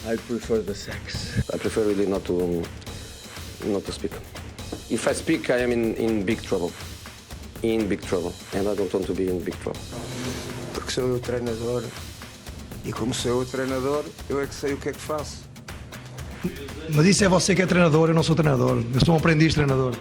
I prefer the sex. I prefer really not to speak. If I speak, I am in big trouble. In big trouble. And I don't want to be in big trouble. Porque sou eu o treinador. E como sou eu o treinador, eu é que sei o que é que faço. Mas isso é você que é treinador, eu não sou treinador. Eu sou um aprendiz treinador.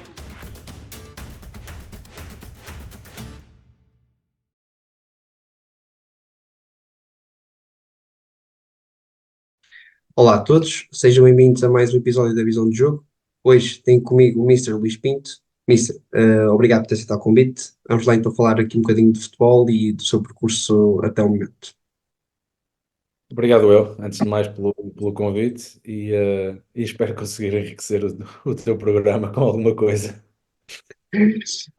Olá a todos, sejam bem-vindos a mais um episódio da Visão de Jogo. Hoje tenho comigo o Mister Luís Pinto. Mister, obrigado por ter aceitado o convite. Vamos lá então falar aqui um bocadinho de futebol e do seu percurso até o momento. Obrigado eu, antes de mais, pelo convite e espero conseguir enriquecer o teu programa com alguma coisa.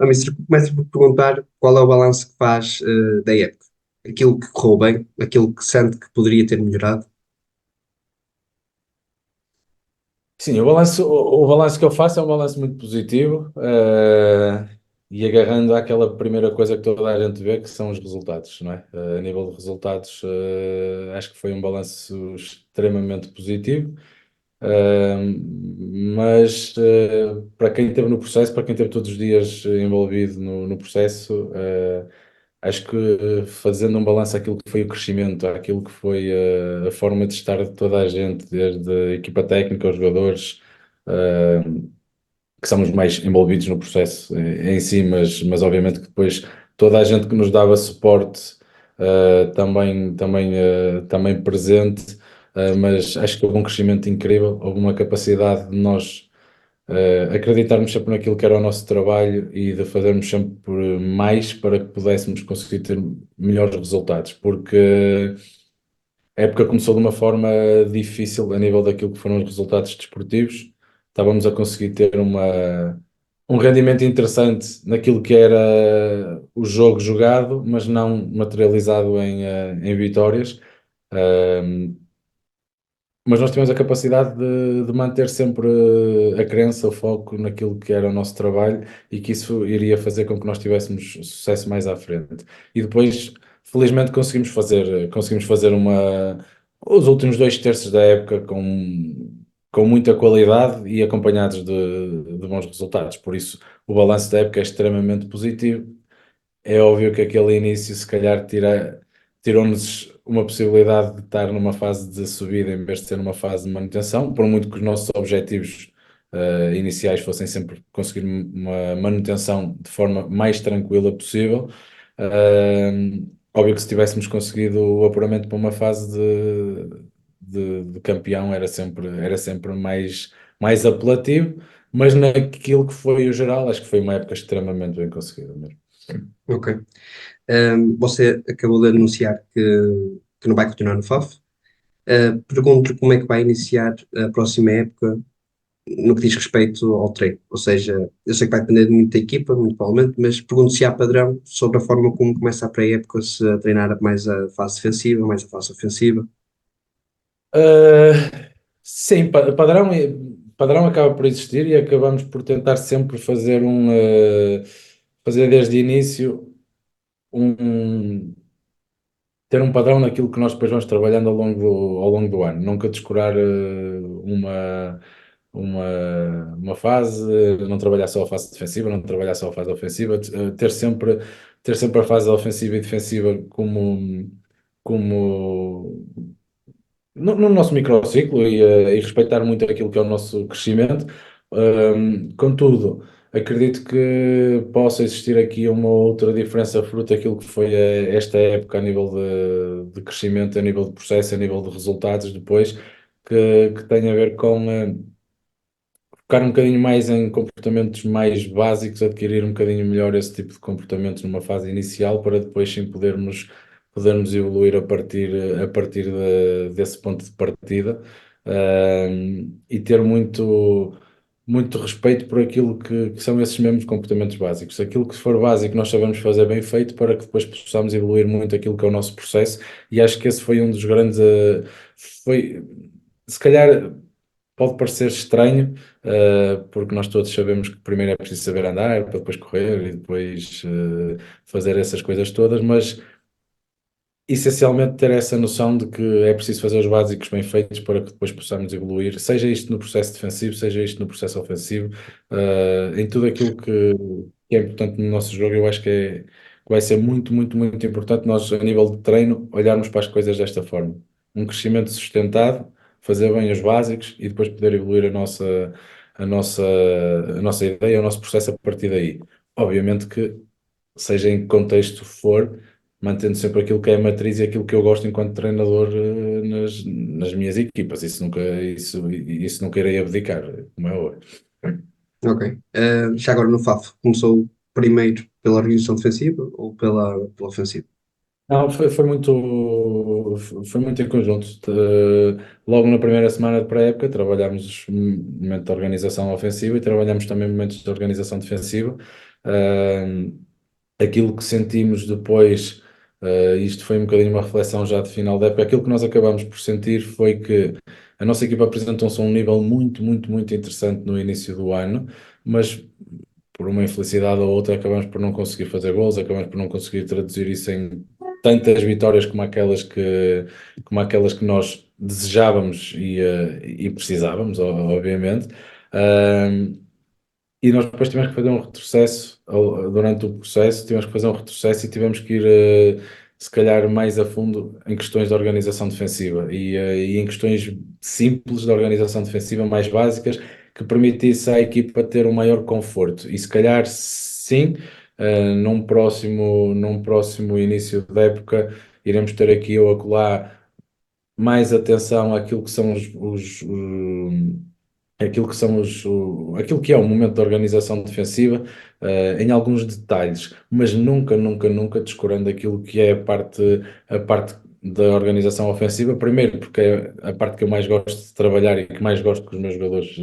Mister, começo por perguntar qual é o balanço que faz da época. Aquilo que correu bem, aquilo que sente que poderia ter melhorado. Sim, o balanço que eu faço é um balanço muito positivo, e agarrando àquela primeira coisa que toda a gente vê, que são os resultados, não é? A nível de resultados, acho que foi um balanço extremamente positivo. Mas para quem esteve no processo, para quem esteve todos os dias envolvido no processo, acho que fazendo um balanço àquilo que foi o crescimento, àquilo que foi a forma de estar de toda a gente, desde a equipa técnica, os jogadores, que somos mais envolvidos no processo em si, mas obviamente que depois toda a gente que nos dava suporte também presente, mas acho que houve um crescimento incrível, houve uma capacidade de nós acreditarmos sempre naquilo que era o nosso trabalho e de fazermos sempre mais para que pudéssemos conseguir ter melhores resultados, porque a época começou de uma forma difícil a nível daquilo que foram os resultados desportivos. Estávamos a conseguir ter um rendimento interessante naquilo que era o jogo jogado, mas não materializado em vitórias. Mas nós tivemos a capacidade de manter sempre a crença, o foco naquilo que era o nosso trabalho e que isso iria fazer com que nós tivéssemos sucesso mais à frente. E depois, felizmente, conseguimos fazer os últimos 2 terços da época com muita qualidade e acompanhados de bons resultados. Por isso, o balanço da época é extremamente positivo. É óbvio que aquele início, se calhar, tirou-nos uma possibilidade de estar numa fase de subida em vez de ser numa fase de manutenção, por muito que os nossos objetivos iniciais fossem sempre conseguir uma manutenção de forma mais tranquila possível. Óbvio que se tivéssemos conseguido o apuramento para uma fase de campeão era sempre mais apelativo, mas naquilo que foi o geral, acho que foi uma época extremamente bem conseguida mesmo. Ok. Você acabou de anunciar que não vai continuar no FAF. Pergunto como é que vai iniciar a próxima época no que diz respeito ao treino. Ou seja, eu sei que vai depender de muita equipa, muito provavelmente, mas pergunto se há padrão sobre a forma como começa a pré-época, se a treinar mais a fase defensiva, mais a fase ofensiva. Sim, padrão acaba por existir e acabamos por tentar sempre fazer desde o início um, ter um padrão naquilo que nós depois vamos trabalhando ao longo do ano. Nunca descurar uma fase, não trabalhar só a fase defensiva, não trabalhar só a fase ofensiva, ter sempre a fase ofensiva e defensiva como no nosso microciclo e respeitar muito aquilo que é o nosso crescimento. Contudo, acredito que possa existir aqui uma outra diferença fruto daquilo que foi esta época a nível de crescimento, a nível de processo, a nível de resultados depois, que tem a ver com focar um bocadinho mais em comportamentos mais básicos, adquirir um bocadinho melhor esse tipo de comportamentos numa fase inicial para depois sim podermos evoluir a partir desse ponto de partida, e ter muito, muito respeito por aquilo que são esses mesmos comportamentos básicos. Aquilo que for básico nós sabemos fazer bem feito para que depois possamos evoluir muito aquilo que é o nosso processo e acho que esse foi um dos grandes, foi, se calhar pode parecer estranho, porque nós todos sabemos que primeiro é preciso saber andar, para depois correr e depois fazer essas coisas todas, mas essencialmente ter essa noção de que é preciso fazer os básicos bem feitos para que depois possamos evoluir, seja isto no processo defensivo, seja isto no processo ofensivo, em tudo aquilo que é importante no nosso jogo, eu acho que vai ser muito, muito, muito importante nós, a nível de treino, olharmos para as coisas desta forma. Um crescimento sustentado, fazer bem os básicos e depois poder evoluir a nossa, a nossa ideia, o nosso processo a partir daí. Obviamente que seja em que contexto for, mantendo sempre aquilo que é a matriz e aquilo que eu gosto enquanto treinador nas minhas equipas. Isso nunca irei abdicar, como é hoje. Ok. Já agora no FAF, começou primeiro pela organização defensiva ou pela ofensiva? Não, foi muito em conjunto. Logo na primeira semana de pré-época, trabalhámos um momento de organização ofensiva e trabalhámos também momentos de organização defensiva. Aquilo que sentimos depois, isto foi um bocadinho uma reflexão já de final da época, aquilo que nós acabamos por sentir foi que a nossa equipa apresentou-se a um nível muito, muito, muito interessante no início do ano, mas por uma infelicidade ou outra acabamos por não conseguir fazer gols, acabamos por não conseguir traduzir isso em tantas vitórias como aquelas que nós desejávamos e precisávamos, obviamente. E nós depois tivemos que fazer um retrocesso durante o processo, tivemos que fazer um retrocesso e tivemos que ir, se calhar, mais a fundo em questões de organização defensiva e em questões simples de organização defensiva, mais básicas, que permitisse à equipa ter um maior conforto. E se calhar, sim, num próximo início da época, iremos ter aqui ou acolá mais atenção àquilo que são aquilo que é o momento da organização defensiva, em alguns detalhes, mas nunca, nunca, nunca descurando aquilo que é a parte da organização ofensiva. Primeiro, porque é a parte que eu mais gosto de trabalhar e que mais gosto que os meus jogadores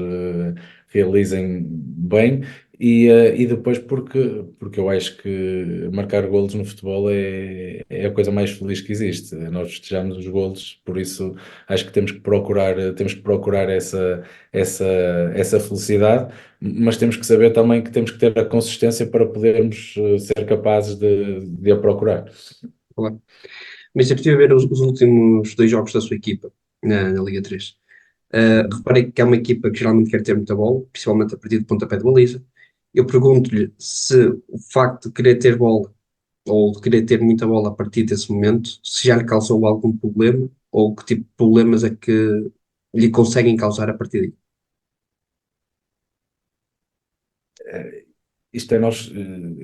realizem bem. E depois porque eu acho que marcar golos no futebol é a coisa mais feliz que existe. Nós festejamos os golos, por isso acho que temos que procurar essa, essa felicidade, mas temos que saber também que temos que ter a consistência para podermos ser capazes de a procurar. Claro. Mas eu estive a ver os últimos dois jogos da sua equipa na Liga 3. Reparei que é uma equipa que geralmente quer ter muita bola, principalmente a partir do pontapé de baliza. Eu pergunto-lhe se o facto de querer ter bola ou de querer ter muita bola a partir desse momento, se já lhe causou algum problema ou que tipo de problemas é que lhe conseguem causar a partir daí. Isto é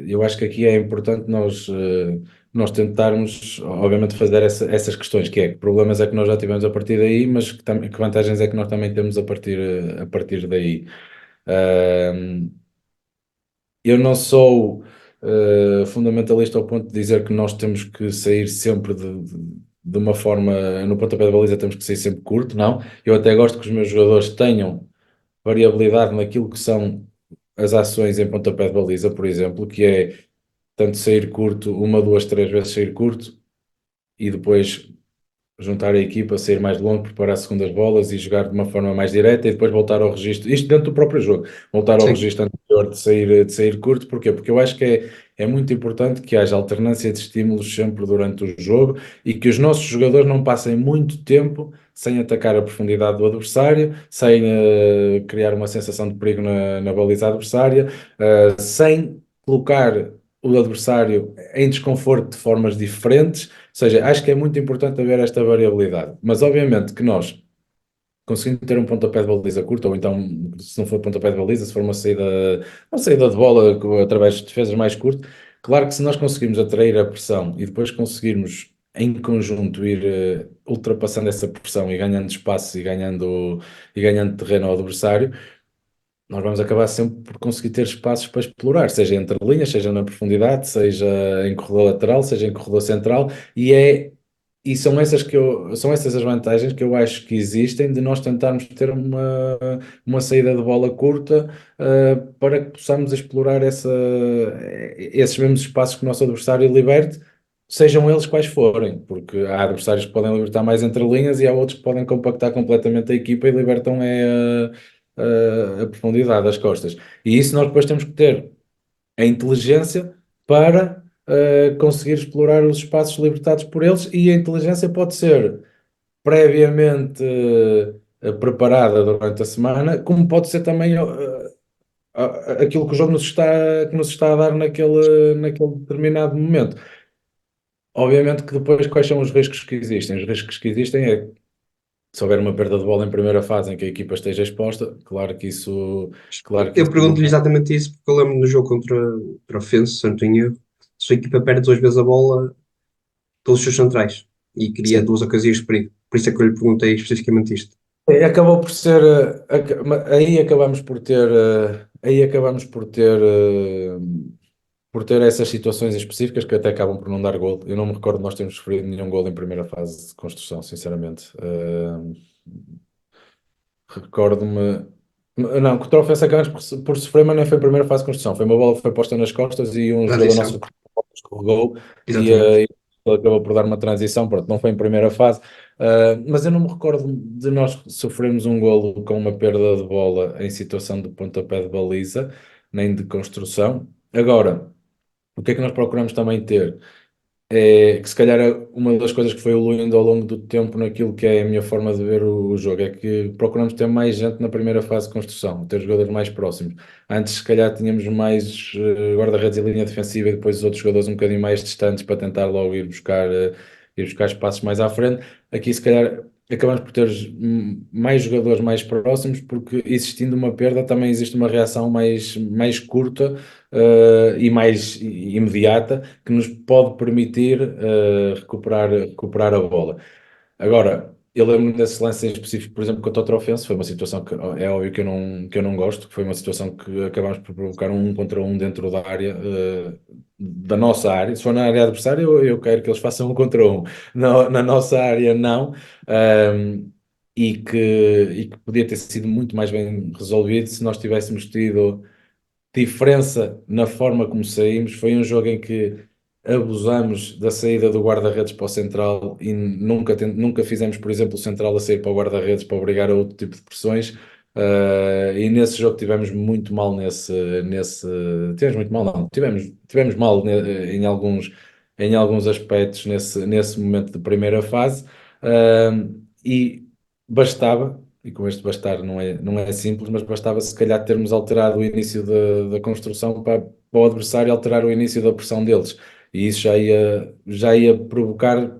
eu acho que aqui é importante nós tentarmos, obviamente, fazer essas questões, que é que problemas é que nós já tivemos a partir daí, mas que vantagens é que nós também temos a partir daí. Ahm, eu não sou fundamentalista ao ponto de dizer que nós temos que sair sempre de uma forma, no pontapé da baliza temos que sair sempre curto, não. Eu até gosto que os meus jogadores tenham variabilidade naquilo que são as ações em pontapé de baliza, por exemplo, que é tanto sair curto, uma, duas, três vezes sair curto e depois juntar a equipa, sair mais longe, preparar segundas bolas e jogar de uma forma mais direta e depois voltar ao registro, isto dentro do próprio jogo, voltar ao Sim, registro anterior de sair curto, porquê? Porque eu acho que é muito importante que haja alternância de estímulos sempre durante o jogo e que os nossos jogadores não passem muito tempo sem atacar a profundidade do adversário, sem criar uma sensação de perigo na baliza adversária, sem colocar o adversário em desconforto de formas diferentes. Ou seja, acho que é muito importante haver esta variabilidade. Mas obviamente que nós conseguindo ter um pontapé de baliza curto, ou então, se não for pontapé de baliza, se for uma saída de bola através de defesas mais curto, claro que se nós conseguirmos atrair a pressão e depois conseguirmos em conjunto ir ultrapassando essa pressão e ganhando espaço e ganhando terreno ao adversário, nós vamos acabar sempre por conseguir ter espaços para explorar, seja entre linhas, seja na profundidade, seja em corredor lateral, seja em corredor central, e são essas as vantagens que eu acho que existem de nós tentarmos ter uma saída de bola curta, para que possamos explorar esses mesmos espaços que o nosso adversário liberte, sejam eles quais forem, porque há adversários que podem libertar mais entre linhas e há outros que podem compactar completamente a equipa e libertam a profundidade das costas. E isso nós depois temos que ter a inteligência para conseguir explorar os espaços libertados por eles, e a inteligência pode ser previamente preparada durante a semana, como pode ser também aquilo que o jogo que nos está a dar naquele determinado momento. Obviamente que depois quais são os riscos que existem? Os riscos que existem é que se houver uma perda de bola em primeira fase em que a equipa esteja exposta, claro que Eu isso pergunto-lhe exatamente isso, porque eu lembro no jogo contra o Fence, se não estou em erro, a sua equipa perde duas vezes a bola pelos seus centrais e cria sim. duas ocasiões de perigo. Por isso é que eu lhe perguntei especificamente isto. Acabou por ser, aí acabamos por ter essas situações específicas que até acabam por não dar gol. Eu não me recordo de nós termos sofrido nenhum gol em primeira fase de construção, sinceramente. Recordo-me. Não, contra o Ofensa acabamos por sofrer, mas não foi a primeira fase de construção. Foi uma bola que foi posta nas costas e um jogador nosso Transição, escorregou e exatamente. ele acabou por dar uma transição. Pronto, não foi em primeira fase. Mas eu não me recordo de nós sofrermos um golo com uma perda de bola em situação de pontapé de baliza, nem de construção. Agora, o que é que nós procuramos também ter? É que se calhar é uma das coisas que foi evoluindo ao longo do tempo naquilo que é a minha forma de ver o jogo, é que procuramos ter mais gente na primeira fase de construção, ter jogadores mais próximos. Antes, se calhar, tínhamos mais guarda-redes e linha defensiva e depois os outros jogadores um bocadinho mais distantes para tentar logo ir buscar espaços mais à frente. Aqui, se calhar, acabamos por ter mais jogadores mais próximos, porque existindo uma perda, também existe uma reação mais curta e mais imediata que nos pode permitir recuperar a bola. Agora, eu lembro desse lance em específico, por exemplo, contra o Trofense, foi uma situação que é óbvio que eu não gosto, que foi uma situação que acabámos por provocar um contra um dentro da área, da nossa área. Se for na área adversária, eu quero que eles façam um contra um. Na nossa área, não. E que podia ter sido muito mais bem resolvido se nós tivéssemos tido diferença na forma como saímos. Foi um jogo em que abusamos da saída do guarda-redes para o central e nunca fizemos, por exemplo, o central a sair para o guarda-redes para obrigar a outro tipo de pressões. E nesse jogo tivemos muito mal tivemos muito mal, não, tivemos mal em alguns aspectos nesse momento de primeira fase. E bastava, e com este bastar não é simples, mas bastava se calhar termos alterado o início da construção para o adversário alterar o início da pressão deles. E isso já ia provocar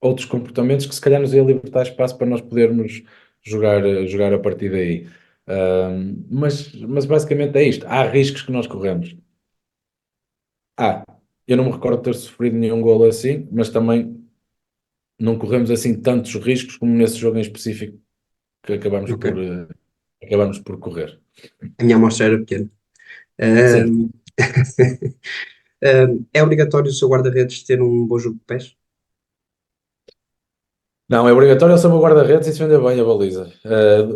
outros comportamentos que se calhar nos ia libertar espaço para nós podermos jogar a partir daí. Mas basicamente é isto. Há riscos que nós corremos. Eu não me recordo de ter sofrido nenhum golo assim, mas também não corremos assim tantos riscos como nesse jogo em específico que Ok. acabamos por correr. A minha amostra era pequena. Sim. Ahm, é obrigatório o seu guarda-redes ter um bom jogo de pés? Não, é obrigatório ele ser o guarda-redes e defender bem a baliza.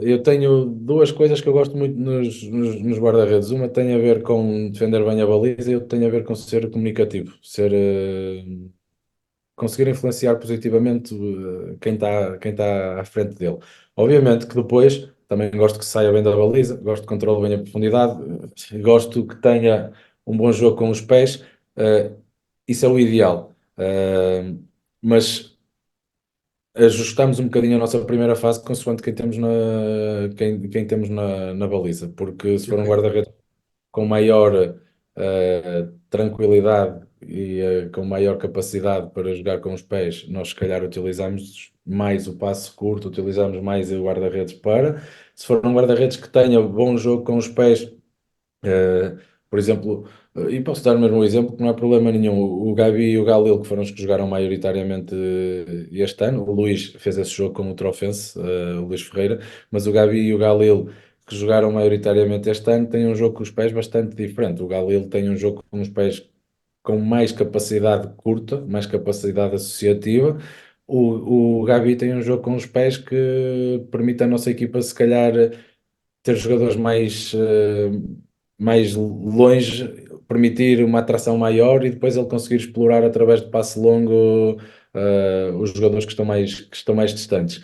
Eu tenho duas coisas que eu gosto muito nos guarda-redes. Uma tem a ver com defender bem a baliza e outra tem a ver com ser comunicativo, conseguir influenciar positivamente quem tá à frente dele. Obviamente que depois também gosto que saia bem da baliza, gosto que controle bem a profundidade, gosto que tenha um bom jogo com os pés, isso é o ideal. Mas ajustamos um bocadinho a nossa primeira fase consoante quem temos na baliza, porque se for um Ok. guarda-redes com maior tranquilidade e com maior capacidade para jogar com os pés, nós se calhar utilizamos mais o passe curto, utilizamos mais o guarda-redes se for um guarda-redes que tenha bom jogo com os pés, Uh, por exemplo, e posso dar mesmo um exemplo que não é problema nenhum. O Gabi e o Galil, que foram os que jogaram maioritariamente este ano, o Luís fez esse jogo como o Trofense, o Luís Ferreira, mas o Gabi e o Galil, que jogaram maioritariamente este ano, têm um jogo com os pés bastante diferente. O Galil tem um jogo com os pés com mais capacidade curta, mais capacidade associativa. O Gabi tem um jogo com os pés que permite à nossa equipa, se calhar ter jogadores mais longe, permitir uma atração maior e depois ele conseguir explorar através de passe longo os jogadores que estão mais distantes.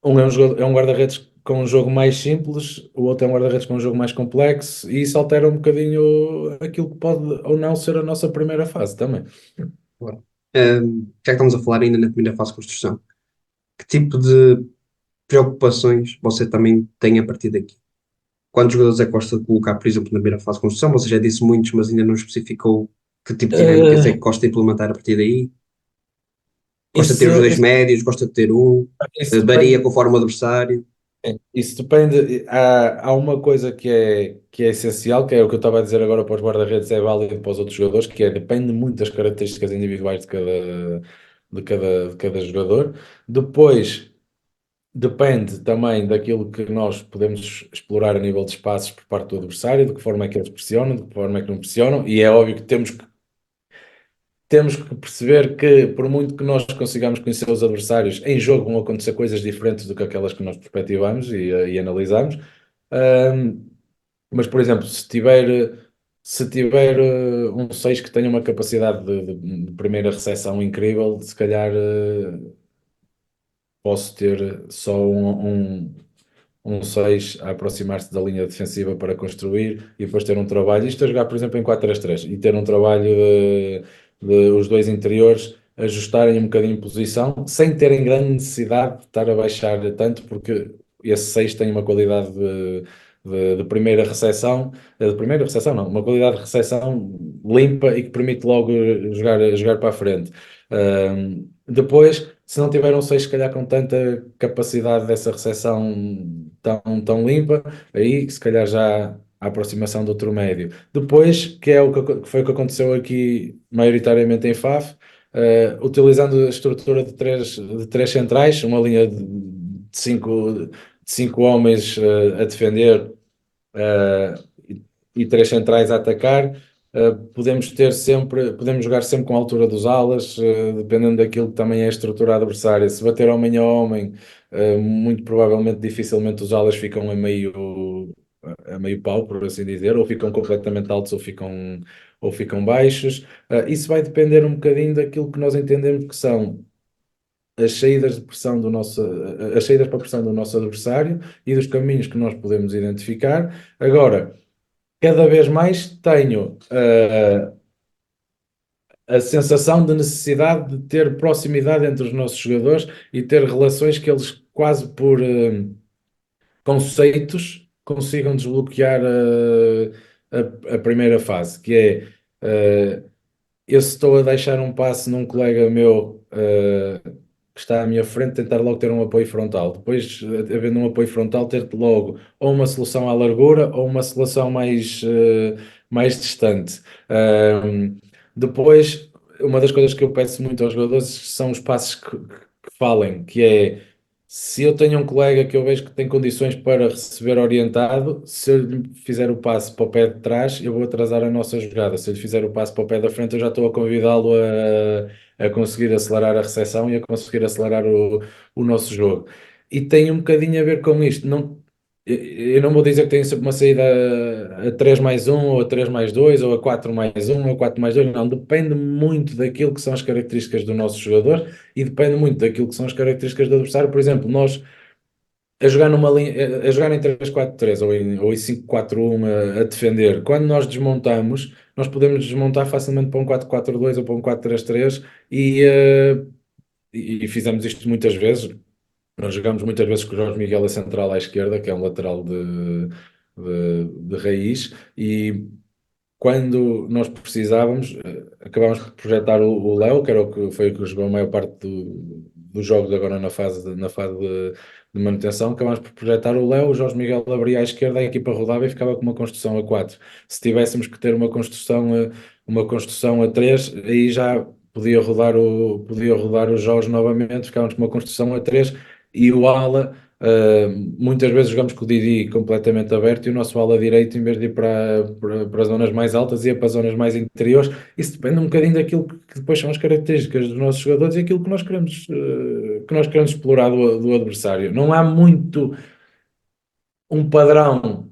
Um é um guarda-redes com um jogo mais simples, o outro é um guarda-redes com um jogo mais complexo, e isso altera um bocadinho aquilo que pode ou não ser a nossa primeira fase também. Claro. Já que estamos a falar ainda na primeira fase de construção, que tipo de preocupações você também tem a partir daqui? Quantos jogadores é que gosta de colocar, por exemplo, na primeira fase de construção? Você já disse muitos, mas ainda não especificou que tipo de dinâmicas é que gosta de implementar a partir daí. Gosta de ter os Isso, dois isso, médios, gosta de ter um, isso varia depende. conforme o adversário. Isso depende. Há uma coisa que é essencial, que é o que eu estava a dizer agora para os guarda-redes, é válido para os outros jogadores, que é depende muito das características individuais de cada jogador. Depois, depende também daquilo que nós podemos explorar a nível de espaços por parte do adversário, de que forma é que eles pressionam, de que forma é que não pressionam, e é óbvio que temos que perceber que, por muito que nós consigamos conhecer os adversários, em jogo vão acontecer coisas diferentes do que aquelas que nós perspectivamos e analisamos. Ahm, mas, por exemplo, se tiver um 6 que tenha uma capacidade de primeira recepção incrível, se calhar posso ter só um 6 a aproximar-se da linha defensiva para construir e depois ter um trabalho. Isto a jogar, por exemplo, em 4-3-3 e ter um trabalho de os dois interiores ajustarem um bocadinho de posição, sem terem grande necessidade de estar a baixar tanto, porque esse 6 tem uma qualidade de primeira recepção, de primeira recepção não, uma qualidade de recepção limpa e que permite logo jogar para a frente. Depois, se não tiver um 6 se calhar com tanta capacidade dessa recepção tão limpa, aí se calhar já a aproximação do outro médio. Depois, que é que foi o que aconteceu aqui maioritariamente em FAF, utilizando a estrutura de três centrais, uma linha de cinco homens a defender, eh, e três centrais a atacar. Podemos jogar sempre com a altura dos alas, dependendo daquilo que também é a estrutura adversária. Se bater homem a homem, muito provavelmente, dificilmente os alas ficam a meio pau, por assim dizer, ou ficam completamente altos ou ficam baixos. Isso vai depender um bocadinho daquilo que nós entendemos que são as saídas de pressão as saídas para a pressão do nosso adversário e dos caminhos que nós podemos identificar. Agora, cada vez mais tenho a sensação de necessidade de ter proximidade entre os nossos jogadores e ter relações que eles, quase por conceitos, consigam desbloquear a primeira fase, que é eu se estou a deixar um passe num colega meu que está à minha frente, tentar logo ter um apoio frontal. Depois, havendo um apoio frontal, ter logo ou uma solução à largura ou uma solução mais distante. Depois, uma das coisas que eu peço muito aos jogadores são os passes que falem, que é se eu tenho um colega que eu vejo que tem condições para receber orientado, se eu lhe fizer o passe para o pé de trás, eu vou atrasar a nossa jogada. Se eu lhe fizer o passe para o pé da frente, eu já estou a convidá-lo a conseguir acelerar a recepção e a conseguir acelerar o nosso jogo. E tem um bocadinho a ver com isto. Não, eu não vou dizer que tem sempre uma saída a 3 mais um ou a 3 mais 2 ou a 4 mais um ou a 4 mais 2. Não, depende muito daquilo que são as características do nosso jogador e depende muito daquilo que são as características do adversário. Por exemplo, nós a jogar numa linha, a jogar em 3-4-3 ou em 5-4-1 a defender, quando nós desmontamos, nós podemos desmontar facilmente para um 4-4-2 ou para um 4-3-3 e fizemos isto muitas vezes. Nós jogamos muitas vezes com o Jorge Miguel a central à esquerda, que é um lateral de raiz, e quando nós precisávamos, acabámos por projetar o Léo, que era foi o que jogou a maior parte dos jogos agora na fase de manutenção. Acabámos por projetar o Léo, o Jorge Miguel abria à esquerda, a equipa rodava e ficava com uma construção a 4. Se tivéssemos que ter uma construção a 3, aí já podia rodar o Jorge novamente, ficávamos com uma construção a 3 e o ala. Muitas vezes jogamos com o Didi completamente aberto e o nosso ala direito, em vez de ir para as zonas mais altas, ia para as zonas mais interiores. Isso depende um bocadinho daquilo que depois são as características dos nossos jogadores e aquilo que nós queremos explorar do adversário. Não há muito um padrão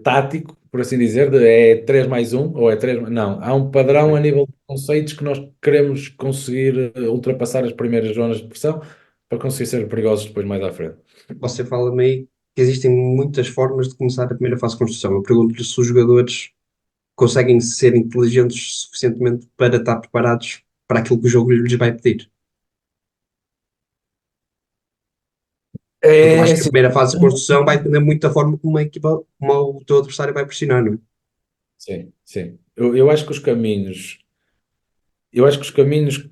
tático, por assim dizer, é 3 mais um ou é 3. Não, há um padrão a nível de conceitos que nós queremos conseguir ultrapassar as primeiras zonas de pressão para conseguir ser perigosos depois mais à frente. Você fala-me aí que existem muitas formas de começar a primeira fase de construção. Eu pergunto-lhe se os jogadores conseguem ser inteligentes suficientemente para estar preparados para aquilo que o jogo lhes vai pedir. Porque eu É acho que a assim, primeira fase de construção vai depender muito da forma como a equipa, como o teu adversário vai pressionar, não é? sim, sim. Eu acho que os caminhos, eu acho que os caminhos,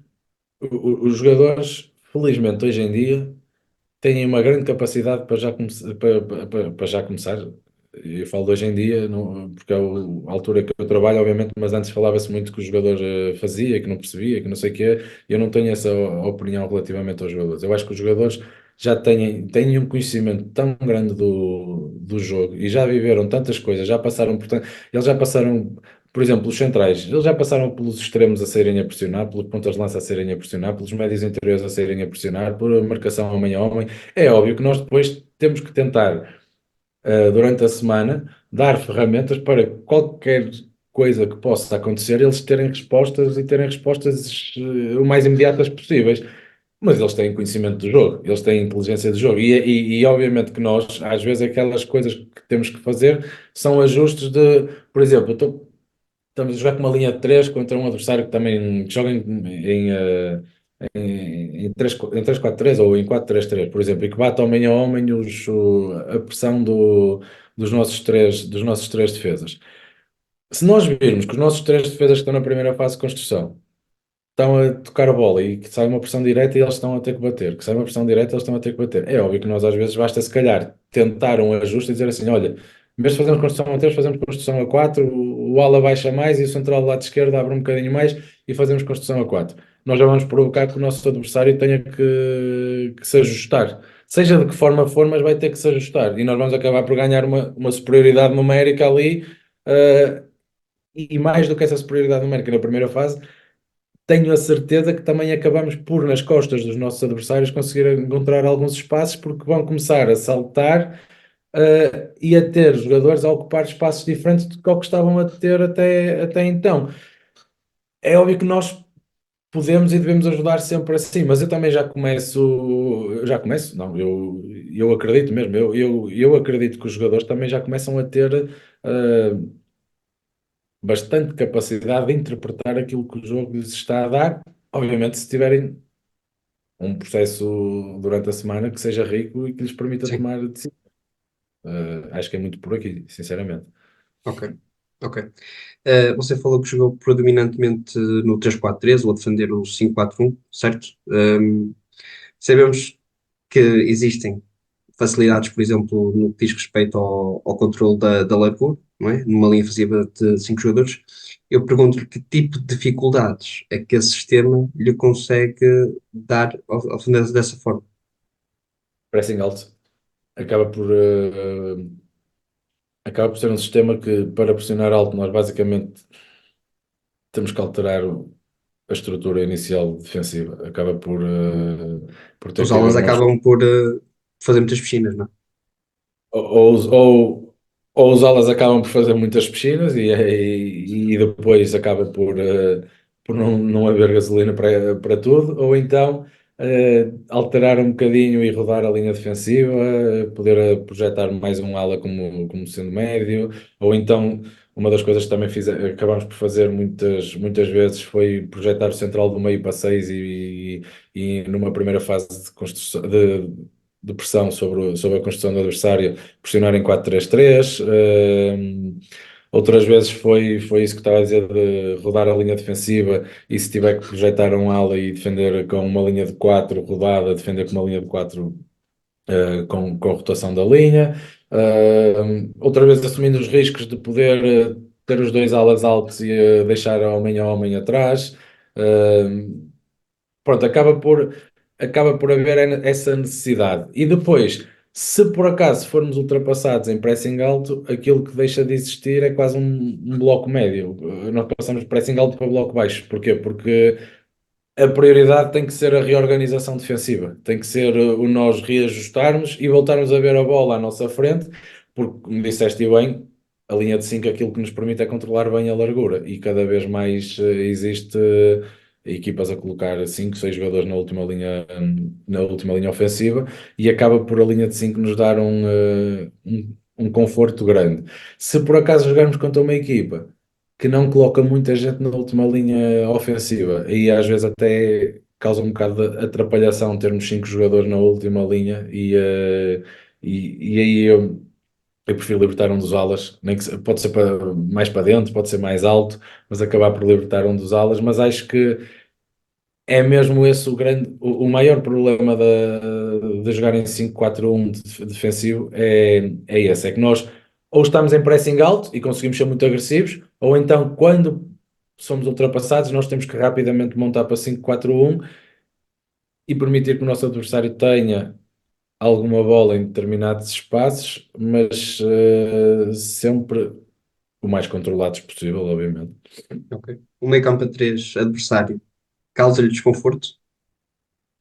os jogadores, felizmente hoje em dia, têm uma grande capacidade para já, para já começar. Eu falo de hoje em dia, porque é a altura que eu trabalho, obviamente, mas antes falava-se muito que o jogador fazia, que não percebia, que não sei o quê. Eu não tenho essa opinião relativamente aos jogadores. Eu acho que os jogadores já têm um conhecimento tão grande do jogo e já viveram tantas coisas, já passaram por eles já passaram, por exemplo, os centrais, eles já passaram pelos extremos a serem a pressionar, pelos pontas de lança a serem a pressionar, pelos médios interiores a serem a pressionar, por marcação homem a homem. É óbvio que nós depois temos que tentar, durante a semana, dar ferramentas para qualquer coisa que possa acontecer, eles terem respostas e terem respostas o mais imediatas possíveis. Mas eles têm conhecimento do jogo, eles têm inteligência do jogo. E obviamente que nós, às vezes, aquelas coisas que temos que fazer são ajustes de, por exemplo, estamos a jogar com uma linha de 3 contra um adversário que também joga em 3-4-3 ou em 4-3-3, por exemplo, e que bate homem a homem a pressão dos nossos três defesas. Se nós virmos que os nossos três defesas que estão na primeira fase de construção estão a tocar a bola e que sai uma pressão direta e eles estão a ter que bater, que sai uma pressão direta e eles estão a ter que bater. É óbvio que nós às vezes basta se calhar tentar um ajuste e dizer assim, olha, em vez de fazermos construção a 3, fazemos construção a 4, o ala baixa mais e o central do lado esquerdo abre um bocadinho mais e fazemos construção a 4. Nós já vamos provocar que o nosso adversário tenha que se ajustar. Seja de que forma for, mas vai ter que se ajustar. E nós vamos acabar por ganhar uma superioridade numérica ali, eh, e mais do que essa superioridade numérica na primeira fase, tenho a certeza que também acabamos por, nas costas dos nossos adversários, conseguir encontrar alguns espaços, porque vão começar a saltar, e a ter jogadores a ocupar espaços diferentes do que o que estavam a ter até então. É óbvio que nós podemos e devemos ajudar sempre assim, mas eu também já começo, não, eu acredito mesmo, eu acredito que os jogadores também já começam a ter bastante capacidade de interpretar aquilo que o jogo lhes está a dar, obviamente se tiverem um processo durante a semana que seja rico e que lhes permita Sim, tomar decisões. Acho que é muito por aqui, sinceramente. ok. Ok. Você falou que jogou predominantemente no 3-4-3 ou a defender o 5-4-1, certo? Sabemos que existem facilidades, por exemplo, no que diz respeito ao controle da largura, não é? Numa linha ofensiva de 5 jogadores. Eu pergunto-lhe que tipo de dificuldades é que esse sistema lhe consegue dar ao defender dessa forma. Pressing alto acaba por ser um sistema que, para pressionar alto, nós basicamente temos que alterar a estrutura inicial defensiva. Acaba por ter Os que alas haver uma. acabam por fazer muitas piscinas, não é? Ou os alas acabam por fazer muitas piscinas e depois acaba por não haver gasolina para tudo, ou então alterar um bocadinho e rodar a linha defensiva, poder projetar mais um ala como sendo médio, ou então uma das coisas que também acabamos por fazer muitas vezes foi projetar o central do meio para 6 e numa primeira fase de construção de pressão sobre a construção do adversário, pressionar em 4-3-3. Outras vezes foi isso que estava a dizer, de rodar a linha defensiva e se tiver que projetar um ala e defender com uma linha de 4 rodada, defender com uma linha de 4 com rotação da linha. Outra vez assumindo os riscos de poder ter os dois alas altos e deixar homem a homem atrás. Pronto, acaba por haver essa necessidade. E depois, se por acaso formos ultrapassados em pressing alto, aquilo que deixa de existir é quase um bloco médio. Nós passamos de pressing alto para bloco baixo. Porquê? Porque a prioridade tem que ser a reorganização defensiva, tem que ser o nós reajustarmos e voltarmos a ver a bola à nossa frente, porque, como disseste bem, a linha de 5 aquilo que nos permite é controlar bem a largura e cada vez mais existe equipas a colocar 5, 6 jogadores na última linha ofensiva, e acaba por a linha de 5 nos dar um conforto grande. Se por acaso jogarmos contra uma equipa que não coloca muita gente na última linha ofensiva, aí às vezes até causa um bocado de atrapalhação termos 5 jogadores na última linha, e aí eu prefiro libertar um dos alas, nem que pode ser mais para dentro, pode ser mais alto, mas acabar por libertar um dos alas. Mas acho que é mesmo esse o maior problema de jogar em 5-4-1 defensivo, é esse, é que nós ou estamos em pressing alto e conseguimos ser muito agressivos, ou então quando somos ultrapassados nós temos que rapidamente montar para 5-4-1 e permitir que o nosso adversário tenha alguma bola em determinados espaços, mas sempre o mais controlados possível, obviamente. Ok. O meio campo a 3 adversário causa-lhe desconforto?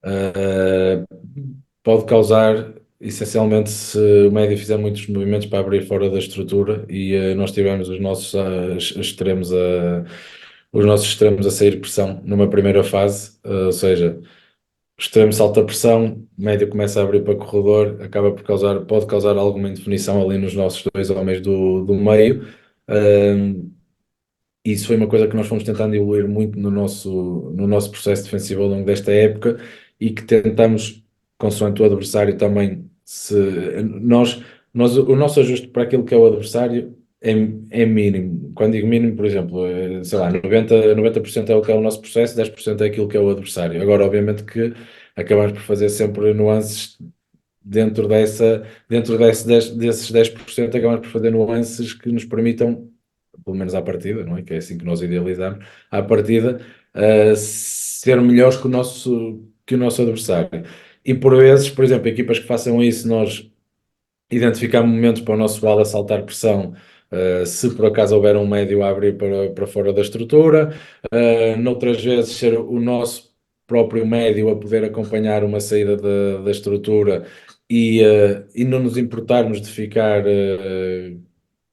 Uh, Pode causar, essencialmente, se o médio fizer muitos movimentos para abrir fora da estrutura, e nós tivemos os nossos extremos a sair pressão numa primeira fase, ou seja, o extremo salta a pressão, o médio começa a abrir para corredor, pode causar alguma indefinição ali nos nossos dois homens do meio. Uh, Isso foi uma coisa que nós fomos tentando evoluir muito no nosso processo defensivo ao longo desta época, e que tentamos, consoante o adversário também, se o nosso ajuste para aquilo que é o adversário é mínimo. Quando digo mínimo, por exemplo, sei lá, 90% é o que é o nosso processo, 10% é aquilo que é o adversário. Agora, obviamente que acabamos por fazer sempre nuances desses 10%, acabamos por fazer nuances que nos permitam, pelo menos à partida, não é? Que é assim que nós idealizamos, à partida, ser melhores que o nosso adversário. E por vezes, por exemplo, equipas que façam isso, nós identificar momentos para o nosso ala saltar pressão, se por acaso houver um médio a abrir para fora da estrutura, noutras vezes ser o nosso próprio médio a poder acompanhar uma saída da estrutura, e não nos importarmos de ficar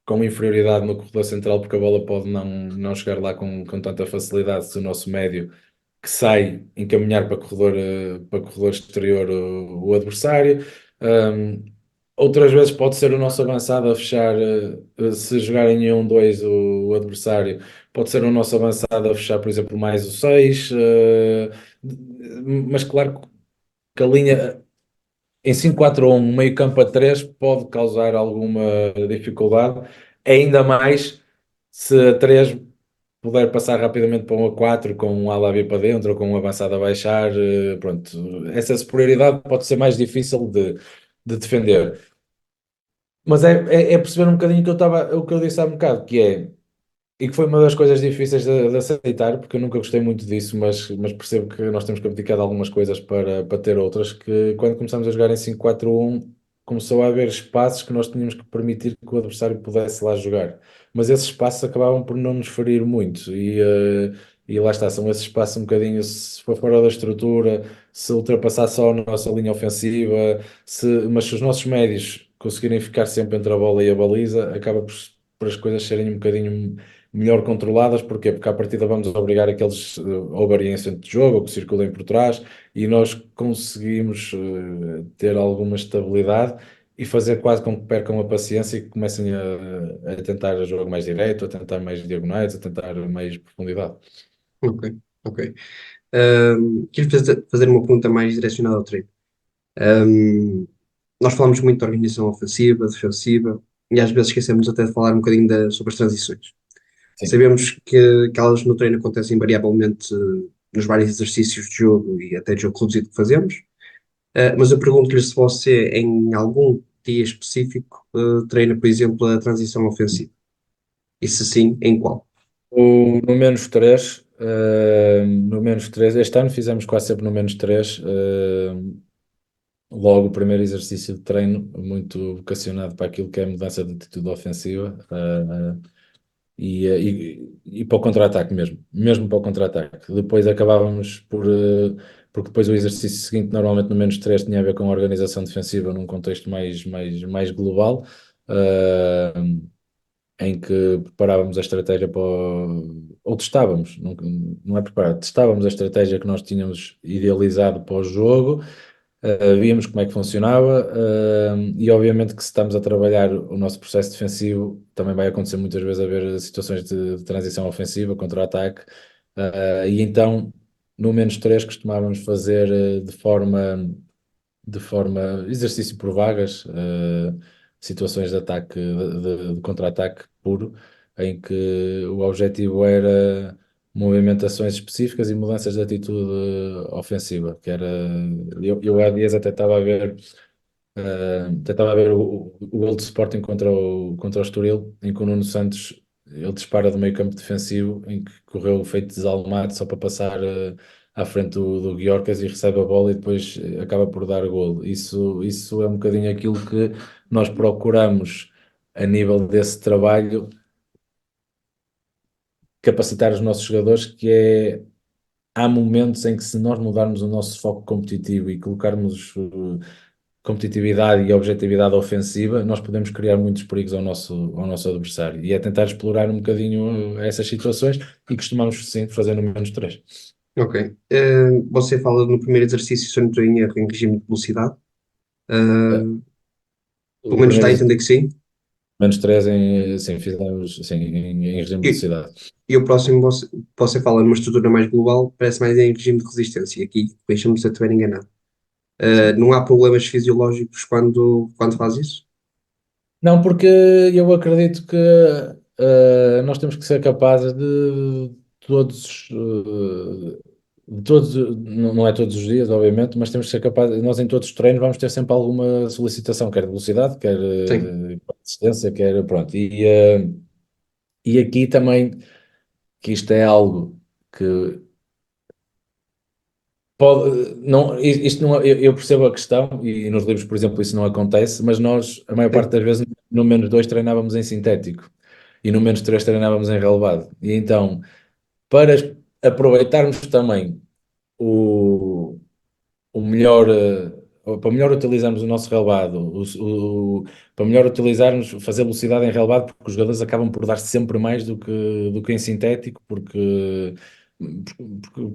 com inferioridade no corredor central, porque a bola pode não chegar lá com tanta facilidade, se o nosso médio que sai encaminhar para corredor exterior o adversário. Um, Outras vezes pode ser o nosso avançado a fechar, se jogarem em 1-2 o adversário, pode ser o nosso avançado a fechar, por exemplo, mais o 6, mas claro que a linha em 5-4-1, meio campo a 3, pode causar alguma dificuldade, ainda mais se a 3 puder passar rapidamente para um A4 com um ala a vir para dentro ou com um avançado a baixar. Pronto, essa superioridade pode ser mais difícil de defender. Mas é perceber um bocadinho o que eu disse há um bocado, que é, e que foi uma das coisas difíceis de aceitar, porque eu nunca gostei muito disso, mas percebo que nós temos que abdicar de algumas coisas para ter outras, que quando começamos a jogar em 5-4-1 começou a haver espaços que nós tínhamos que permitir que o adversário pudesse lá jogar. Mas esses espaços acabavam por não nos ferir muito, e lá está, são esses espaços um bocadinho, se for fora da estrutura, se ultrapassar só a nossa linha ofensiva, mas se os nossos médios conseguirem ficar sempre entre a bola e a baliza, acaba por as coisas serem um bocadinho melhor controladas. Porquê? Porque à partida vamos obrigar aqueles ou variem em centro de jogo ou que circulem por trás, e nós conseguimos ter alguma estabilidade e fazer quase com que percam a paciência e que comecem a tentar jogo mais direito, a tentar mais diagonais, a tentar mais profundidade. Ok, ok. Queria fazer uma pergunta mais direcionada ao treino. Um, Nós falamos muito de organização ofensiva, defensiva, e às vezes esquecemos até de falar um bocadinho sobre as transições. Sim. Sabemos que elas no treino acontecem invariavelmente nos vários exercícios de jogo e até de jogo reduzido que fazemos. Mas eu pergunto-lhe se você, em algum dia específico, treina, por exemplo, a transição ofensiva. E se sim, em qual? No menos 3, este ano fizemos quase sempre no menos 3. Logo o primeiro exercício de treino, muito vocacionado para aquilo que é a mudança de atitude ofensiva, e para o contra-ataque mesmo para o contra-ataque. Depois acabávamos porque depois o exercício seguinte, normalmente no menos 3, tinha a ver com a organização defensiva num contexto mais global. em que preparávamos a estratégia ou testávamos, não é preparar, testávamos a estratégia que nós tínhamos idealizado para o jogo, víamos como é que funcionava, e obviamente que se estamos a trabalhar o nosso processo defensivo, também vai acontecer muitas vezes haver situações de transição ofensiva, contra-ataque, e então no menos 3 costumávamos fazer de forma exercício por vagas, situações de ataque, de contra-ataque puro, em que o objetivo era movimentações específicas e mudanças de atitude ofensiva, que era, eu há dias até estava a ver o gol de Sporting contra o Estoril, em que o Nuno Santos ele dispara do meio campo defensivo, em que correu feito desalmado só para passar à frente do Gyökeres e recebe a bola e depois acaba por dar gol. Isso é um bocadinho aquilo que nós procuramos a nível desse trabalho, capacitar os nossos jogadores, que é há momentos em que se nós mudarmos o nosso foco competitivo e colocarmos competitividade e objetividade ofensiva, nós podemos criar muitos perigos ao nosso adversário. E é tentar explorar um bocadinho essas situações e costumamos sim fazer no menos 3. Ok. Você fala no primeiro exercício, se eu não estou em erro, em regime de velocidade. Pelo O menos dá primeiro a entender que sim. menos 3 sim, fizemos sim, em regime de E, velocidade. e o próximo, você fala numa estrutura mais global, parece mais em regime de resistência. Aqui, deixa-me se eu estiver enganado. Sim. Não há problemas fisiológicos quando faz isso? Não, porque eu acredito que nós temos que ser capazes todos, não é todos os dias, obviamente, mas temos que ser capazes, nós em todos os treinos vamos ter sempre alguma solicitação, quer de velocidade, quer Sim. resistência, quer, pronto, e aqui também, que isto é algo que pode, não, isto não, eu percebo a questão, e nos livros, por exemplo, isso não acontece, mas nós, a maior parte Sim. das vezes, no menos 2 treinávamos em sintético e no menos 3 treinávamos em relevado. E então, para aproveitarmos também o, o melhor, para melhor utilizarmos o nosso relevado, para melhor utilizarmos, fazer velocidade em relevado, porque os jogadores acabam por dar sempre mais do que em sintético, porque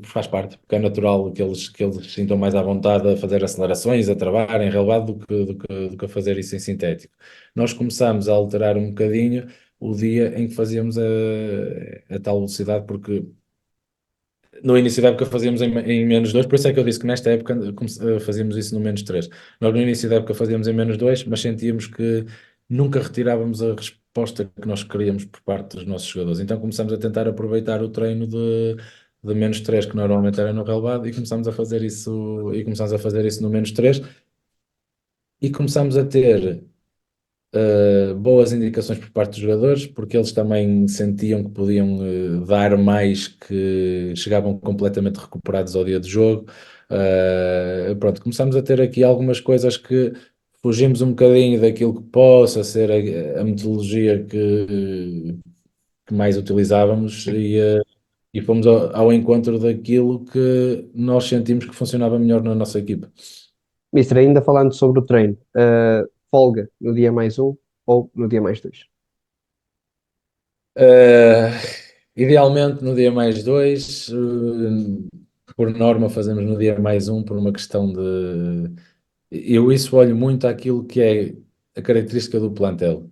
faz parte, porque é natural que eles se sintam mais à vontade a fazer acelerações, a travar em relevado do que a fazer isso em sintético. Nós começámos a alterar um bocadinho o dia em que fazíamos a tal velocidade, porque no início da época fazíamos em menos 2, por isso é que eu disse que nesta época fazíamos isso no menos 3. Nós no início da época fazíamos em menos 2, mas sentíamos que nunca retirávamos a resposta que nós queríamos por parte dos nossos jogadores. Então começamos a tentar aproveitar o treino de menos 3, que normalmente era no relevado, e começámos a fazer isso no menos 3 e começámos a ter boas indicações por parte dos jogadores, porque eles também sentiam que podiam dar mais, que chegavam completamente recuperados ao dia do jogo. Pronto, começamos a ter aqui algumas coisas que fugimos um bocadinho daquilo que possa ser a metodologia que mais utilizávamos e fomos ao encontro daquilo que nós sentimos que funcionava melhor na nossa equipa. Mister, ainda falando sobre o treino, folga no dia mais um ou no dia mais dois? Uh, Idealmente no dia mais 2, por norma fazemos no dia mais um por uma questão de. Eu isso olho muito àquilo que é a característica do plantel.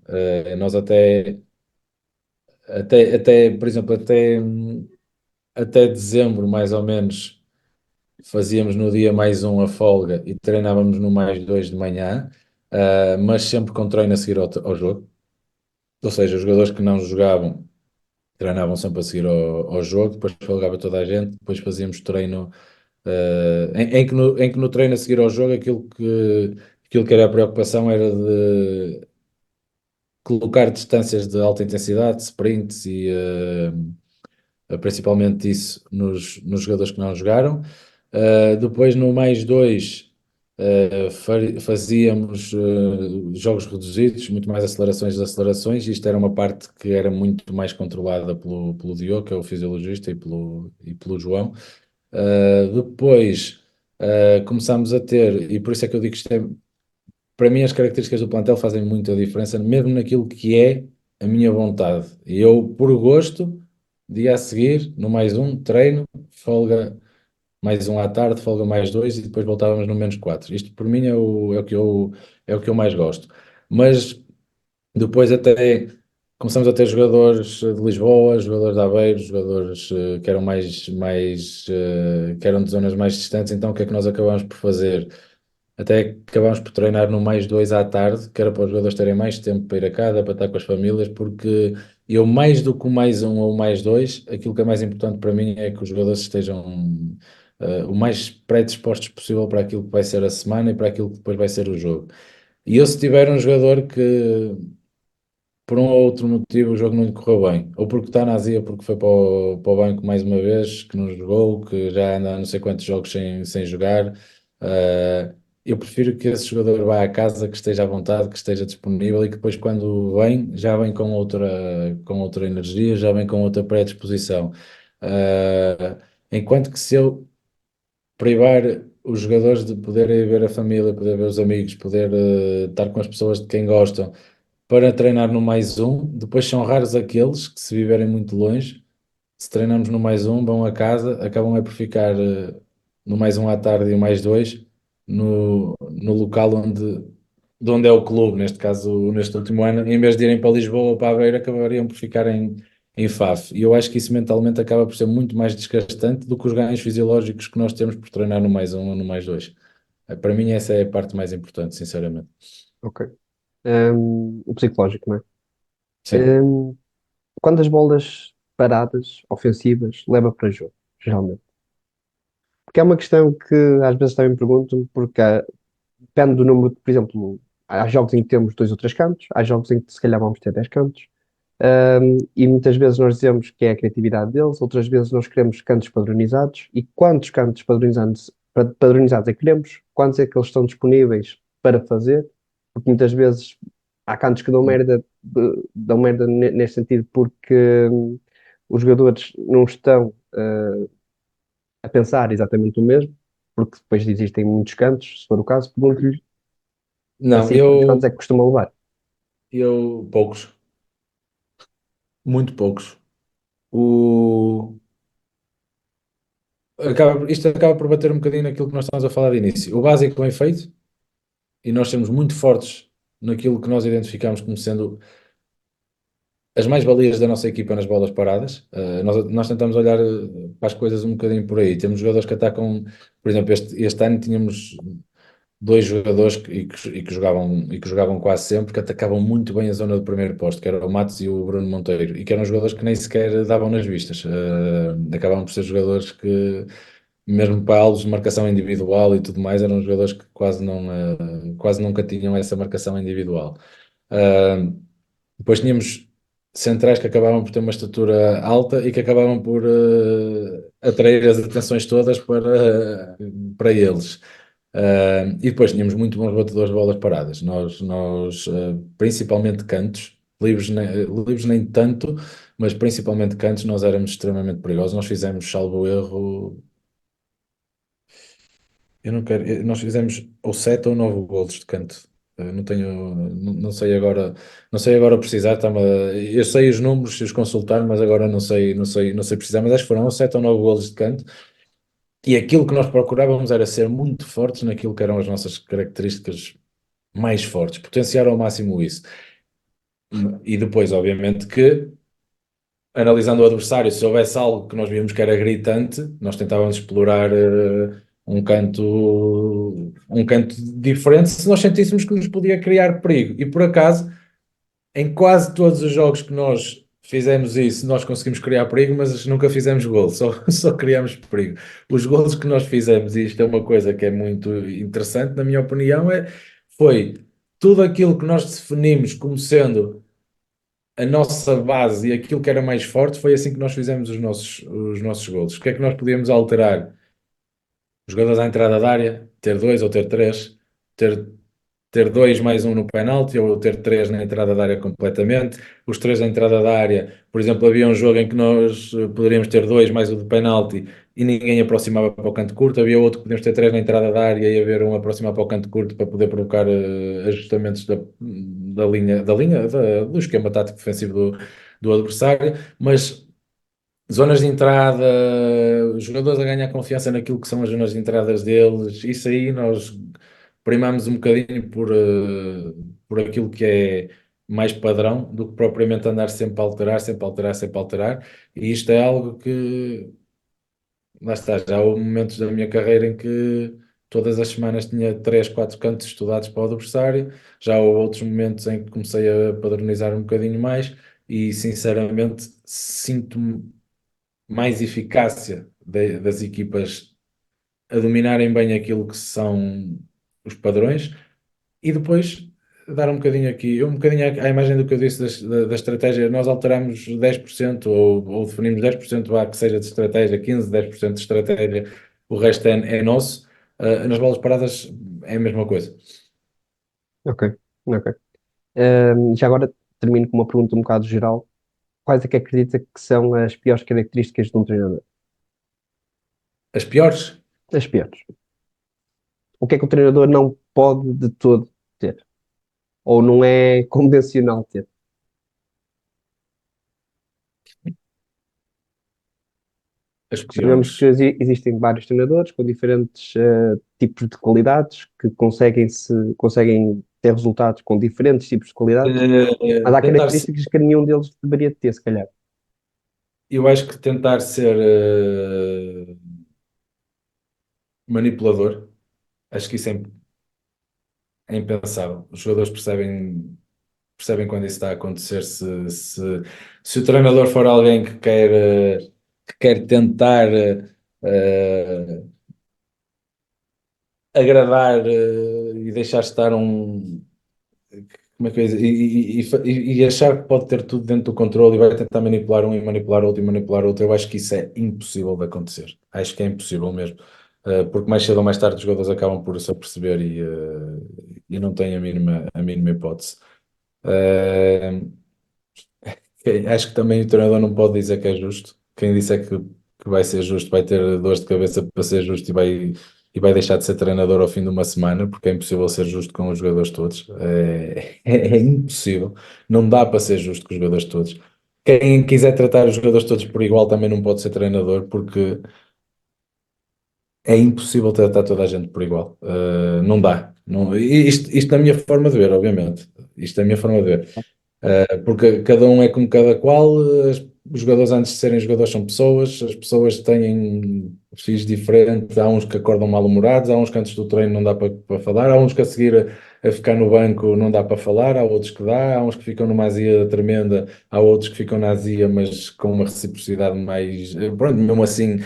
Nós até, por exemplo, até dezembro mais ou menos fazíamos no dia mais um a folga e treinávamos no mais 2 de manhã, mas sempre com treino a seguir ao jogo. Ou seja, os jogadores que não jogavam treinavam sempre a seguir ao jogo, depois folgava toda a gente, depois fazíamos treino, em que no treino a seguir ao jogo aquilo que era a preocupação era de colocar distâncias de alta intensidade, sprints e principalmente isso nos jogadores que não jogaram. Depois no mais 2 fazíamos jogos reduzidos, muito mais acelerações e acelerações. Isto era uma parte que era muito mais controlada pelo Diogo, que é o fisiologista, e pelo João. Depois começámos a ter, e por isso é que eu digo que isto é, para mim as características do plantel fazem muita diferença, mesmo naquilo que é a minha vontade. E eu, por gosto, dia a seguir, no mais um, treino, folga mais um à tarde, folga mais dois e depois voltávamos no menos quatro. Isto por mim é o que eu mais gosto. Mas depois até começamos a ter jogadores de Lisboa, jogadores de Aveiro, jogadores que eram que eram de zonas mais distantes, então o que é que nós acabámos por fazer? Até acabámos por treinar no mais dois à tarde, que era para os jogadores terem mais tempo para ir a casa, para estar com as famílias, porque eu mais do que o mais um ou o mais dois, aquilo que é mais importante para mim é que os jogadores estejam o mais predispostos possível para aquilo que vai ser a semana e para aquilo que depois vai ser o jogo. E eu, se tiver um jogador que por um ou outro motivo o jogo não lhe correu bem, ou porque está na azia, porque foi para o banco mais uma vez, que não jogou, que já anda há não sei quantos jogos sem jogar, eu prefiro que esse jogador vá à casa, que esteja à vontade, que esteja disponível e que depois quando vem, já vem com outra energia, já vem com outra predisposição. Uh, Enquanto que se eu privar os jogadores de poderem ver a família, poder ver os amigos, poder estar com as pessoas de quem gostam, para treinar no mais um. Depois são raros aqueles que, se viverem muito longe, se treinamos no mais um, vão a casa, acabam é por ficar no mais um à tarde e o mais dois no local de onde é o clube, neste caso, neste último ano, em vez de irem para Lisboa ou para Aveiro, acabariam por ficar em Faf. E eu acho que isso mentalmente acaba por ser muito mais desgastante do que os ganhos fisiológicos que nós temos por treinar no mais um ou no mais dois. Para mim, essa é a parte mais importante, sinceramente. Ok. O psicológico, não é? Sim. Quando as bolas paradas, ofensivas, leva para jogo, geralmente. Porque é uma questão que às vezes também me pergunto, porque depende do número, por exemplo, há jogos em que temos dois ou três cantos, há jogos em que se calhar vamos ter 10 cantos, e muitas vezes nós dizemos que é a criatividade deles, outras vezes nós queremos cantos padronizados, e quantos cantos padronizados é que queremos, quantos é que eles estão disponíveis para fazer, porque muitas vezes há cantos que dão merda neste sentido porque os jogadores não estão a pensar exatamente o mesmo, porque depois existem muitos cantos, se for o caso, pergunto-lhe Não, assim, quantos cantos é que costuma levar? poucos, muito poucos. O, isto acaba por bater um bocadinho naquilo que nós estamos a falar de início. O básico bem feito, e nós somos muito fortes naquilo que nós identificamos como sendo as mais-valias da nossa equipa nas bolas paradas. Nós tentamos olhar para as coisas um bocadinho por aí. Temos jogadores que atacam, por exemplo, este ano tínhamos dois jogadores que jogavam quase sempre, que atacavam muito bem a zona do primeiro posto, que era o Matos e o Bruno Monteiro, e que eram jogadores que nem sequer davam nas vistas. Acabavam por ser jogadores que, mesmo para alvos de marcação individual e tudo mais, eram jogadores que quase nunca tinham essa marcação individual. Uh, Depois tínhamos centrais que acabavam por ter uma estatura alta e que acabavam por atrair as atenções todas para eles. E depois tínhamos muito bons batedores de bolas paradas. Nós principalmente cantos, livres nem tanto, mas principalmente cantos, nós éramos extremamente perigosos. Nós fizemos, salvo erro, eu não quero, nós fizemos ou 7 ou 9 golos de canto. Não tenho, não sei agora, não sei agora precisar, eu sei os números se os consultar, mas agora não sei precisar, mas acho que foram ou 7 ou 9 golos de canto. E aquilo que nós procurávamos era ser muito fortes naquilo que eram as nossas características mais fortes, potenciar ao máximo isso. E depois, obviamente, que analisando o adversário, se houvesse algo que nós víamos que era gritante, nós tentávamos explorar um canto diferente se nós sentíssemos que nos podia criar perigo. E por acaso, em quase todos os jogos que nós fizemos isso, nós conseguimos criar perigo, mas nunca fizemos gol, só criamos perigo. Os gols que nós fizemos, e isto é uma coisa que é muito interessante, na minha opinião, foi tudo aquilo que nós definimos como sendo a nossa base e aquilo que era mais forte, foi assim que nós fizemos os nossos golos. O que é que nós podíamos alterar? Os jogadores à entrada da área, ter dois ou ter três, ter, ter dois mais um no penalti, ou ter três na entrada da área completamente. Os três na entrada da área, por exemplo, havia um jogo em que nós poderíamos ter dois mais o de penalti e ninguém aproximava para o canto curto. Havia outro que podíamos ter três na entrada da área e haver um aproximar para o canto curto para poder provocar ajustamentos do esquema tático defensivo do adversário, mas zonas de entrada, os jogadores a ganhar confiança naquilo que são as zonas de entradas deles, isso aí nós primamos um bocadinho por aquilo que é mais padrão do que propriamente andar sempre a alterar, sempre a alterar, sempre a alterar. E isto é algo que, lá está, já houve momentos da minha carreira em que todas as semanas tinha 3, 4 cantos estudados para o adversário, já houve outros momentos em que comecei a padronizar um bocadinho mais e sinceramente sinto-me mais eficácia das equipas a dominarem bem aquilo que são os padrões e depois dar um bocadinho aqui, um bocadinho à imagem do que eu disse da estratégia, nós alteramos 10% ou definimos 10% que seja de estratégia, 15, 10% de estratégia, o resto é nosso. Nas bolas paradas é a mesma coisa. Ok, ok. Já agora termino com uma pergunta um bocado geral. Quais é que acredita que são as piores características de um treinador? As piores, As piores. O que é que o treinador não pode de todo ter? Ou não é convencional ter? as Sabemos que piores. existem vários treinadores com diferentes tipos de qualidades que conseguem ter resultados com diferentes tipos de qualidades, mas há Tentar, características que nenhum deles deveria ter, se calhar. eu acho que tentar ser manipulador, acho que isso é impensável. Os jogadores percebem quando isso está a acontecer. Se o treinador for alguém que quer tentar agradar e deixar estar como é que eu ia dizer? E achar que pode ter tudo dentro do controle e vai tentar manipular um e manipular outro e manipular outro, eu acho que isso é impossível de acontecer. Acho que é impossível mesmo. Porque mais cedo ou mais tarde os jogadores acabam por se aperceber e não têm a mínima hipótese. Uh, Acho que também o treinador não pode dizer que é justo. Quem disser que vai ser justo vai ter dores de cabeça para ser justo e vai deixar de ser treinador ao fim de uma semana, porque é impossível ser justo com os jogadores todos. É impossível. Não dá para ser justo com os jogadores todos. Quem quiser tratar os jogadores todos por igual também não pode ser treinador, porque é impossível tratar toda a gente por igual. Não dá. Não, isto na minha forma de ver, obviamente. Isto é a minha forma de ver. Porque cada um é como cada qual, os jogadores antes de serem jogadores são pessoas, as pessoas têm perfis diferentes, há uns que acordam mal-humorados, há uns que antes do treino não dá para falar, há uns que a seguir a ficar no banco não dá para falar, há outros que dá, há uns que ficam numa azia tremenda, há outros que ficam na azia, mas com uma reciprocidade mais, pronto, mesmo assim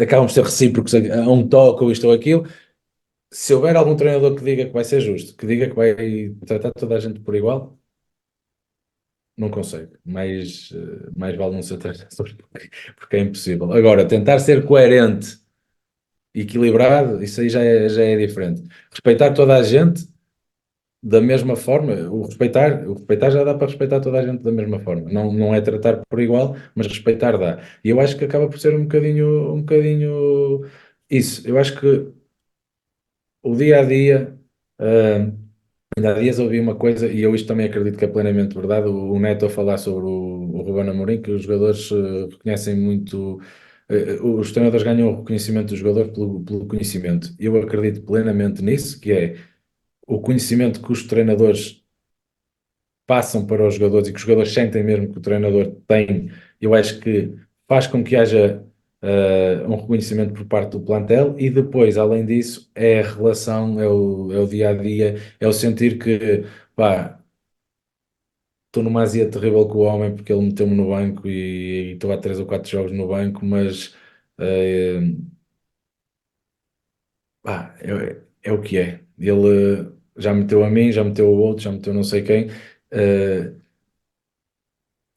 acabam por ser recíprocos a um toque ou isto ou aquilo. Se houver algum treinador que diga que vai ser justo, que diga que vai tratar toda a gente por igual, não consegue, mais vale não ser treinador porque é impossível. Agora, tentar ser coerente e equilibrado, isso aí já é diferente. Respeitar toda a gente da mesma forma, o respeitar já dá para respeitar toda a gente da mesma forma. Não é tratar por igual, mas respeitar dá. E eu acho que acaba por ser um bocadinho isso. Eu acho que o dia a dia. Ainda há dias ouvi uma coisa, e eu isto também acredito que é plenamente verdade, o Neto a falar sobre o Ruben Amorim, que os jogadores reconhecem muito, os treinadores ganham o reconhecimento do jogador pelo conhecimento. Eu acredito plenamente nisso, que é o conhecimento que os treinadores passam para os jogadores e que os jogadores sentem mesmo que o treinador tem, eu acho que faz com que haja um reconhecimento por parte do plantel e depois, além disso, é a relação, é o dia a dia, é o sentir que pá, estou numa azia terrível com o homem porque ele meteu-me no banco e estou há 3 ou 4 jogos no banco, mas eh, é o que é. Ele já meteu a mim, já meteu o outro, já meteu não sei quem. eh,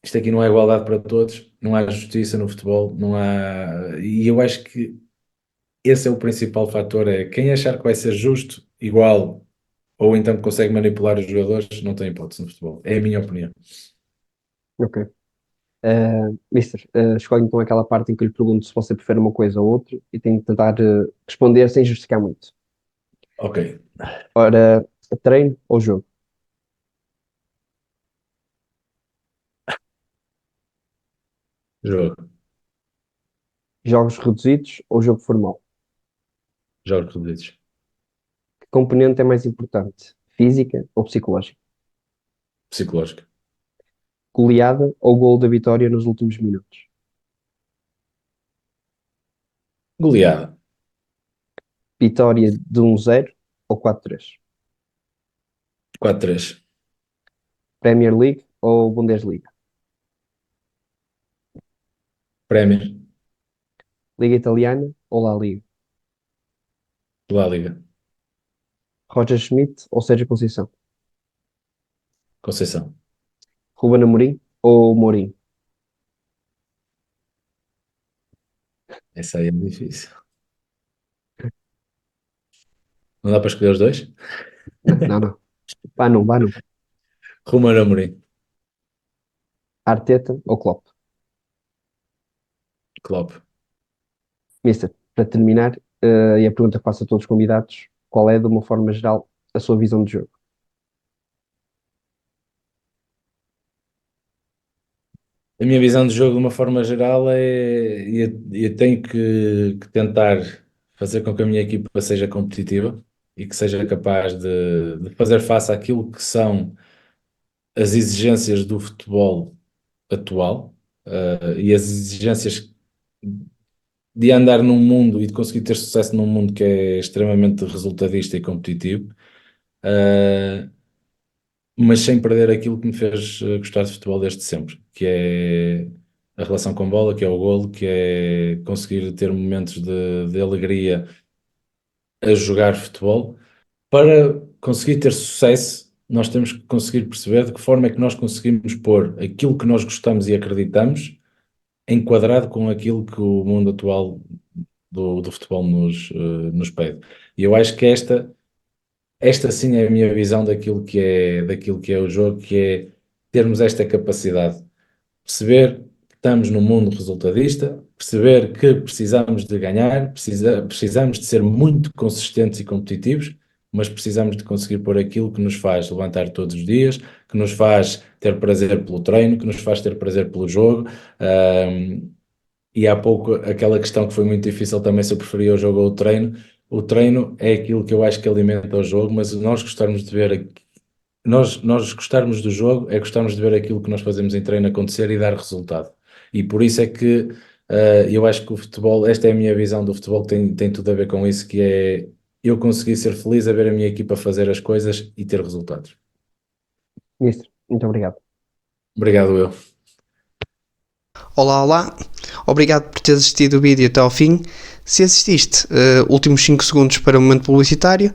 Isto aqui não há igualdade para todos, não há justiça no futebol, não há. E eu acho que esse é o principal fator: é quem achar que vai ser justo, igual, ou então que consegue manipular os jogadores, não tem hipótese no futebol. É a minha opinião. Ok. Mister, escolhe então aquela parte em que eu lhe pergunto se você prefere uma coisa ou outra e tenho que tentar responder sem justificar muito. Ok. Ora, treino ou jogo? Jogo. Jogos reduzidos ou jogo formal? Jogos reduzidos. Que componente é mais importante? Física ou psicológica? Psicológico. Goleada ou gol da vitória nos últimos minutos? Goleada. Vitória de 1-0 ou 4-3? 4-3. Premier League ou Bundesliga? Premier. Liga Italiana ou La Liga? La Liga. Roger Schmidt ou Sérgio Conceição? Conceição. Ruben Amorim ou Mourinho? Essa aí é difícil. Não dá para escolher os dois? Não. Vá não. Ruben Amorim. Arteta ou Klopp? Klopp. Mister, para terminar, e a pergunta que faço a todos os convidados, qual é, de uma forma geral, a sua visão de jogo? A minha visão de jogo, de uma forma geral, eu tenho que tentar fazer com que a minha equipa seja competitiva e que seja capaz de fazer face àquilo que são as exigências do futebol atual, e as exigências de andar num mundo e de conseguir ter sucesso num mundo que é extremamente resultadista e competitivo, uh, mas sem perder aquilo que me fez gostar de futebol desde sempre, que é a relação com bola, que é o golo, que é conseguir ter momentos de alegria a jogar futebol. Para conseguir ter sucesso, nós temos que conseguir perceber de que forma é que nós conseguimos pôr aquilo que nós gostamos e acreditamos enquadrado com aquilo que o mundo atual do futebol nos pede. E eu acho que esta sim é a minha visão daquilo que é o jogo, que é termos esta capacidade, perceber que estamos num mundo resultadista, perceber que precisamos de ganhar, precisamos de ser muito consistentes e competitivos, mas precisamos de conseguir pôr aquilo que nos faz levantar todos os dias, que nos faz ter prazer pelo treino, que nos faz ter prazer pelo jogo. E há pouco aquela questão que foi muito difícil também, se eu preferia o jogo ou o treino. O treino é aquilo que eu acho que alimenta o jogo, mas nós gostarmos de ver, nós gostarmos do jogo é gostarmos de ver aquilo que nós fazemos em treino acontecer e dar resultado. E por isso é que eu acho que o futebol, esta é a minha visão do futebol, que tem tudo a ver com isso, que é eu conseguir ser feliz a ver a minha equipa fazer as coisas e ter resultados. Mister, muito obrigado. Obrigado, eu. Olá. Obrigado por teres assistido o vídeo até ao fim. Se assististe, últimos 5 segundos para o momento publicitário.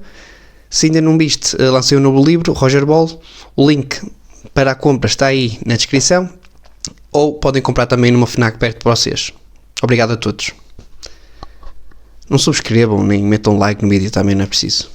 Se ainda não viste, lancei um novo livro, Roger Ball. O link para a compra está aí na descrição. Ou podem comprar também numa FNAC perto de vocês. Obrigado a todos. Não subscrevam nem metam like no vídeo, também não é preciso.